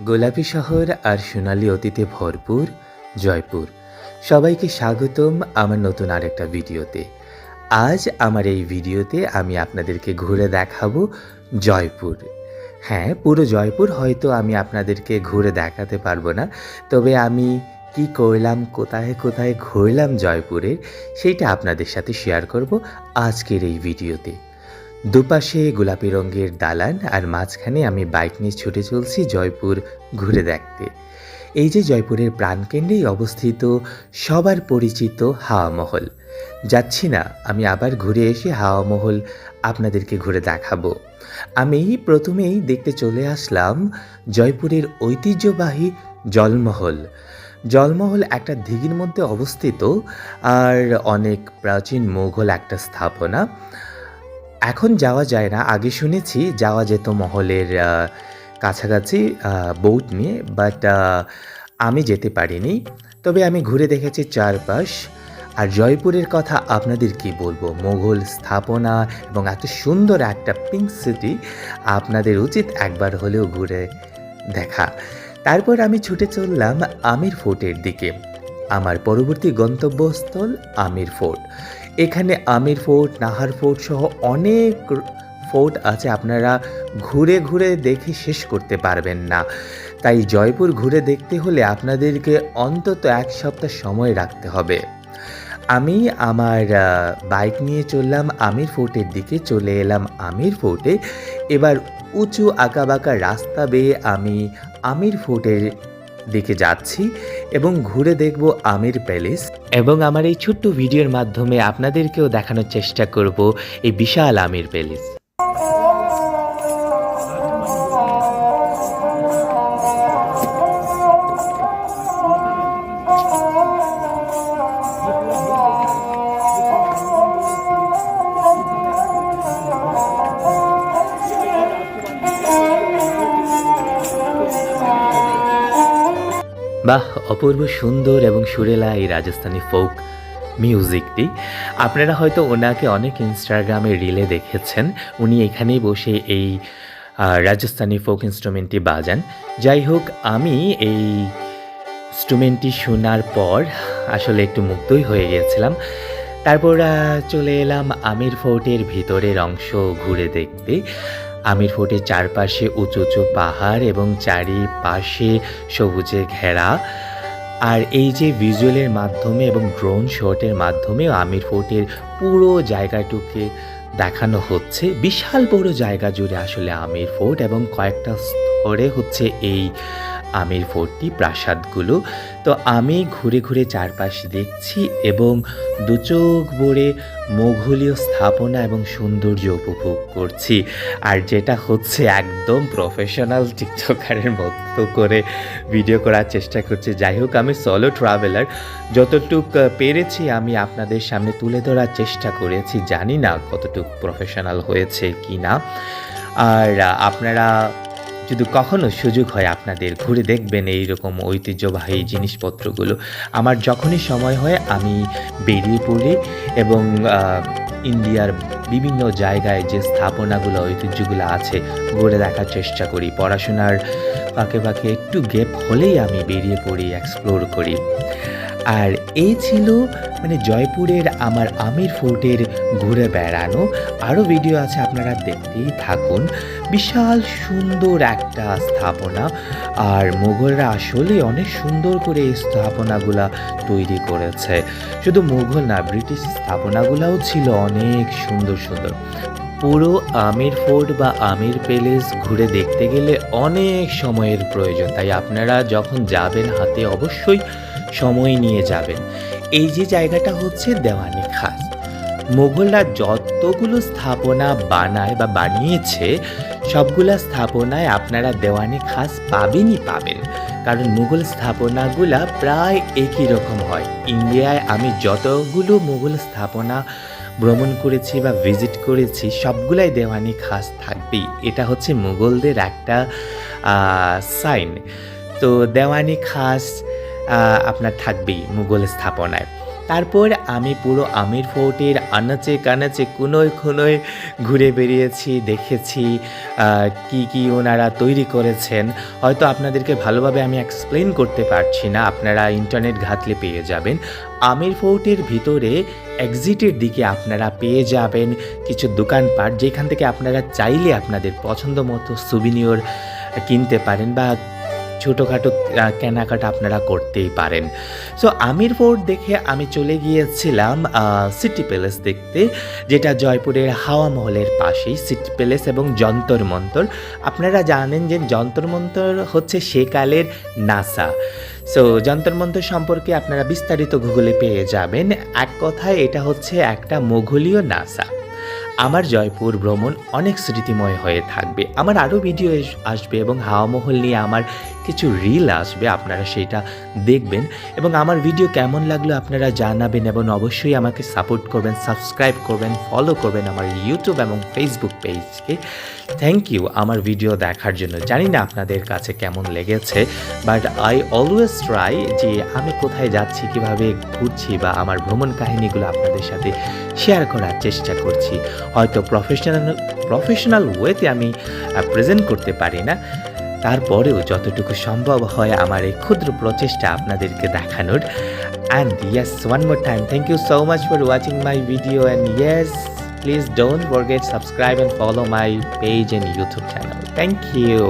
গোলাপি শহর আর সোনালি অতীতে ভরপুর জয়পুর। সবাইকে স্বাগতম আমার নতুন আরেকটা ভিডিওতে। আজ আমার এই ভিডিওতে আমি আপনাদেরকে ঘুরে দেখাবো জয়পুর। হ্যাঁ, পুরো জয়পুর হয়তো আমি আপনাদেরকে ঘুরে দেখাতে পারবো না, তবে আমি কি করলাম, কোথায় কোথায় ঘুরলাম জয়পুরের, সেইটা আপনাদের সাথে শেয়ার করব আজকের এই ভিডিওতে। দুপাশে গোলাপি রঙের দালান আর মাঝখানে আমি বাইক নিয়ে ছুটে চলছি জয়পুর ঘুরে দেখতে। এই যে জয়পুরের প্রাণকেন্দ্রেই অবস্থিত সবার পরিচিত হাওয়া মহল। যাচ্ছি না, আমি আবার ঘুরে এসে হাওয়া মহল আপনাদেরকে ঘুরে দেখাবো। আমি প্রথমেই দেখতে চলে আসলাম জয়পুরের ঐতিহ্যবাহী জলমহল। জলমহল একটা দিঘির মধ্যে অবস্থিত আর অনেক প্রাচীন মুঘল একটা স্থাপনা। এখন যাওয়া যায় না, আগে শুনেছি যাওয়া যেত মহলের কাছাকাছি বোট নিয়ে, বাট আমি যেতে পারিনি। তবে আমি ঘুরে দেখেছি চারপাশ। আর জয়পুরের কথা আপনাদের কি বলবো, মোগল স্থাপনা এবং এত সুন্দর একটা পিঙ্ক সিটি, আপনাদের উচিত একবার হলেও ঘুরে দেখা। তারপর আমি ছুটে চললাম আমির ফোর্টের দিকে। আমার পরবর্তী গন্তব্যস্থল আমির ফোর্ট। এখানে আমির ফোর্ট, নাহার ফোর্ট সহ অনেক ফোর্ট আছে, আপনারা ঘুরে ঘুরে দেখে শেষ করতে পারবেন না। তাই জয়পুর ঘুরে দেখতে হলে আপনাদেরকে অন্তত এক সপ্তাহ সময় রাখতে হবে। আমি আমার বাইক নিয়ে চললাম আমির ফোর্টের দিকে, চলে এলাম আমির ফোর্টে। এবার উঁচু আঁকাবাঁকা রাস্তা বেয়ে আমি আমির ফোর্টের দিকে যাচ্ছি এবং ঘুরে দেখব আমির প্যালেস, এবং আমার এই ছোট্ট ভিডিওর মাধ্যমে আপনাদেরকেও দেখানোর চেষ্টা করব এই বিশাল আমির প্যালেস। বাহ, অপূর্ব সুন্দর এবং সুরেলা এই রাজস্থানী ফোক মিউজিকটি। আপনারা হয়তো ওনাকে অনেক ইনস্টাগ্রামে রিলে দেখেছেন, উনি এখানেই বসে এই রাজস্থানী ফোক ইনস্ট্রুমেন্টটি বাজান। যাই হোক, আমি এই ইনস্ট্রুমেন্টটি শোনার পর আসলে একটু মুগ্ধই হয়ে গিয়েছিলাম। তারপর চলে এলাম আমির ফোর্টের ভিতরের অংশ ঘুরে দেখতে। আমির ফোর্টের চারপাশে উঁচু উঁচু পাহাড় এবং চারিপাশে সবুজে ঘেরা। আর এই যে ভিজুয়ালের মাধ্যমে এবং ড্রোন শটের মাধ্যমে আমির ফোর্টের পুরো জায়গাটুকে দেখানো হচ্ছে। বিশাল বড় জায়গা জুড়ে আসলে আমির ফোর্ট, এবং কয়েকটা স্তরে হচ্ছে এই আমির ফোর্টটি, প্রাসাদগুলো। তো আমি ঘুরে ঘুরে চারপাশ দেখছি এবং দুচোখ ভরে মোঘলীয় স্থাপনা এবং সৌন্দর্য উপভোগ করছি। আর যেটা হচ্ছে একদম প্রফেশনাল টিকটকারের মতো করে ভিডিও করার চেষ্টা করছি। যাই হোক, আমি সোলো ট্রাভেলার, যতটুক পেরেছি আমি আপনাদের সামনে তুলে ধরার চেষ্টা করেছি। জানি না কতটুক প্রফেশনাল হয়েছে কি না। আর আপনারা যদি কখনো সুযোগ হয় আপনাদের ঘুরে দেখবেন এই রকম ঐতিহ্যবাহী জিনিসপত্রগুলো। আমার যখনই সময় হয় আমি বেরিয়ে পড়ি এবং ইন্ডিয়ার বিভিন্ন জায়গায় যে স্থাপনাগুলো, ঐতিহ্যগুলো আছে ঘুরে দেখার চেষ্টা করি। পড়াশোনার ফাঁকে ফাঁকে একটু গ্যাপ হলেই আমি বেরিয়ে পড়ি, এক্সপ্লোর করি। আর এই ছিল জয়পুরের আমার আমির ফোর্টের ঘুরে বেড়ানো। আরও ভিডিও আছে, আপনারা দেখতেই থাকুন। বিশাল সুন্দর একটা স্থাপনা, আর মুঘলরা আসলে অনেক সুন্দর করে এই স্থাপনাগুলা তৈরি করেছে। শুধু মুঘল না, ব্রিটিশ স্থাপনাগুলাও ছিল অনেক সুন্দর সুন্দর। পুরো আমির ফোর্ট বা আমির প্যালেস ঘুরে দেখতে গেলে অনেক সময়ের প্রয়োজন, তাই আপনারা যখন যাবেন হাতে অবশ্যই সময় নিয়ে যাবেন। এই যে জায়গাটা হচ্ছে দেওয়ানি খাস। মুঘলরা যতগুলো স্থাপনা বানায় বা বানিয়েছে, সবগুলা স্থাপনায় আপনারা দেওয়ানি খাস পাবেনই পাবেন, কারণ মুঘল স্থাপনাগুলা প্রায় একই রকম হয়। ইন্ডিয়ায় আমি যতগুলো মুঘল স্থাপনা ভ্রমণ করেছি বা ভিজিট করেছি, সবগুলাই দেওয়ানি খাস থাকবেই। এটা হচ্ছে মুঘলদের একটা সাইন। তো দেওয়ানি খাস আপনার থাকবেই মুঘল স্থাপনায়। তারপর আমি পুরো আমির ফোর্টের আনাচে কানাচে কোণয় কোণয় ঘুরে বেরিয়েছি, দেখেছি কি ওনারা তৈরি করেছেন। হয়তো আপনাদেরকে ভালোভাবে আমি এক্সপ্লেন করতে পারছি না, আপনারা ইন্টারনেট ঘাঁটলে পেয়ে যাবেন। আমির ফোর্টের ভিতরে এক্সিটের দিকে আপনারা পেয়ে যাবেন কিছু দোকানপাট, যেখান থেকে আপনারা চাইলে আপনাদের পছন্দ মতো সুভিনিয়র কিনতে পারেন বা ছোটোখাটো কেনাকাটা আপনারা করতেই পারেন। সো আমির ফোর্ট দেখে আমি চলে গিয়েছিলাম সিটি প্যালেস দেখতে, যেটা জয়পুরের হাওয়া মহলের পাশেই। সিটি প্যালেস এবং যন্তর মন্তর, আপনারা জানেন যে যন্তর মন্তর হচ্ছে সেকালের নাসা। সো যন্তর মন্তর সম্পর্কে আপনারা বিস্তারিত গুগলে পেয়ে যাবেন। এক কথায় এটা হচ্ছে একটা মোঘলীয় নাসা। আমার জয়পুর ভ্রমণ অনেক স্মৃতিময় হয়ে থাকবে। আমার আরও ভিডিও আসবে এবং হাওয়া মহল নিয়ে আমার কিছু রিল আসবে, আপনারা সেটা দেখবেন এবং আমার ভিডিও কেমন লাগলো আপনারা জানাবেন এবং অবশ্যই আমাকে সাপোর্ট করবেন, সাবস্ক্রাইব করবেন, ফলো করবেন আমার ইউটিউব এবং ফেসবুক পেজকে। থ্যাংক ইউ আমার ভিডিও দেখার জন্য। জানি না আপনাদের কাছে কেমন লেগেছে, বাট আই অলওয়েজ ট্রাই যে আমি কোথায় যাচ্ছি, কিভাবে ঘুরছি বা আমার ভ্রমণ কাহিনীগুলো আপনাদের সাথে শেয়ার করার চেষ্টা করছি। হয়তো প্রফেশনাল ওয়েতে আমি প্রেজেন্ট করতে পারি না, তারপরেও যতটুকু সম্ভব হয় আমার এই ক্ষুদ্র প্রচেষ্টা আপনাদেরকে দেখানোর। And yes, one more time, thank you so much for watching my video, and yes, please don't forget subscribe and follow my page and YouTube channel. Thank you.